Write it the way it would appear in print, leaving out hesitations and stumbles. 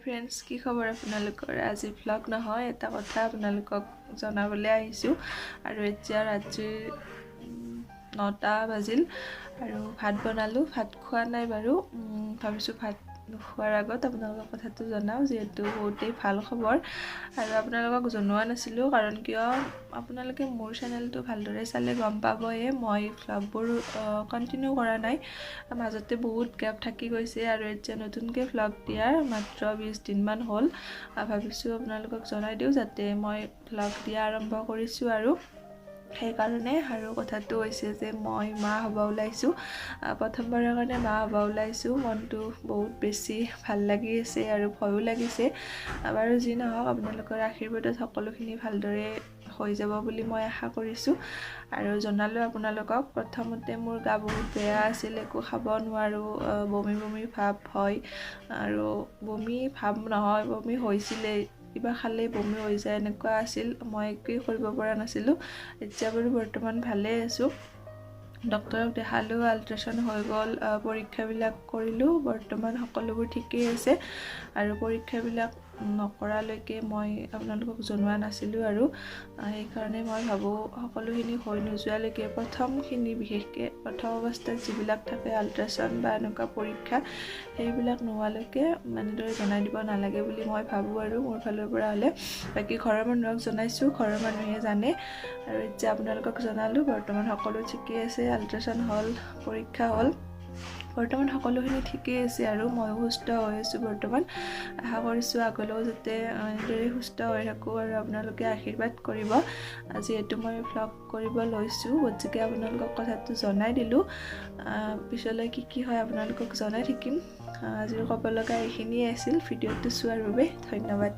Friends, কি খবৰ আপোনালোকৰ? আজি ভ্লগ নহয়, এটা কথা আপোনালোকক জনাবলৈ আহিছোঁ। আৰু এতিয়া ৰাত্ৰিৰ 9টা বাজিল আৰু ভাত বনালোঁ। ভাত খোৱা নাই বাৰু, ভাবিছোঁ ভাত খোৱাৰ আগত আপোনালোকক কথাটো জনাওঁ, যিহেতু বহুতেই ভাল খবৰ। আৰু আপোনালোকক জনোৱা নাছিলোঁ কাৰণ কিয়, আপোনালোকে মোৰ চেনেলটো ভালদৰে চালে গম পাবয়ে মই ভ্লগবোৰ কণ্টিনিউ কৰা নাই। মাজতে বহুত গেপ থাকি গৈছে আৰু এতিয়া নতুনকৈ ভ্লগ দিয়াৰ মাত্ৰ 20 দিনমান হ'ল। ভাবিছোঁ আপোনালোকক জনাই দিওঁ যাতে মই ভ্লগ দিয়া আৰম্ভ কৰিছোঁ আৰু সেইকাৰণে। আৰু কথাটো হৈছে যে মই মা হ'ব ওলাইছোঁ। প্ৰথমবাৰৰ কাৰণে মা হ'ব ওলাইছোঁ। মনটো বহুত বেছি ভাল লাগি আছে আৰু ভয়ো লাগিছে। বাৰু যি নহওক, আপোনালোকৰ আশীৰ্বাদত সকলোখিনি ভালদৰে হৈ যাব বুলি মই আশা কৰিছোঁ। আৰু জনালোঁ আপোনালোকক, প্ৰথমতে মোৰ গা বহুত বেয়া আছিল, একো খাব নোৱাৰোঁ, বমি বমি ভাৱ হয়। আৰু বমি ভাৱ নহয়, বমি হৈছিলেই, কিবা খালেই বমি হৈ যায়, এনেকুৱা আছিল। মই একোৱেই কৰিব পৰা নাছিলোঁ। এতিয়া বাৰু বৰ্তমান ভালেই আছোঁ। ডক্তৰক দেখালোঁ, আল্ট্ৰাচাউণ্ড হৈ গ'ল, পৰীক্ষাবিলাক কৰিলোঁ, বৰ্তমান সকলোবোৰ ঠিকেই আছে। আৰু পৰীক্ষাবিলাক নকৰালৈকে মই আপোনালোকক জনোৱা নাছিলোঁ আৰু সেইকাৰণে মই ভাবোঁ সকলোখিনি হৈ নোযোৱালৈকে, প্ৰথমখিনি বিশেষকৈ প্ৰথম অৱস্থাত যিবিলাক থাকে আল্ট্ৰাচাউণ্ড বা এনেকুৱা পৰীক্ষা, সেইবিলাক নোহোৱালৈকে এনেদৰে জনাই দিব নালাগে বুলি মই ভাবোঁ আৰু মোৰ ফালৰ পৰা হ'লে। বাকী ঘৰৰ মানুহক জনাইছোঁ, ঘৰৰ মানুহে জানে। আৰু এতিয়া আপোনালোকক জনালোঁ, বৰ্তমান সকলো ঠিকেই আছে। আল্ট্ৰাচাউণ্ড হ'ল, পৰীক্ষা হ'ল, বৰ্তমান সকলোখিনি ঠিকেই আছে আৰু ময়ো সুস্থ হৈ আছোঁ বৰ্তমান। আশা কৰিছোঁ আগলৈও যাতে এনেদৰে সুস্থ হৈ থাকোঁ আৰু আপোনালোকে আশীৰ্বাদ কৰিব। যিহেতু মই ভ্লগ কৰিব লৈছোঁ, গতিকে আপোনালোকক কথাটো জনাই দিলোঁ। পিছলৈ কি হয় আপোনালোকক জনাই থাকিম। আজিৰ ক'ব লগা এইখিনিয়ে আছিল। ভিডিঅ'টো চোৱাৰ বাবে ধন্যবাদ।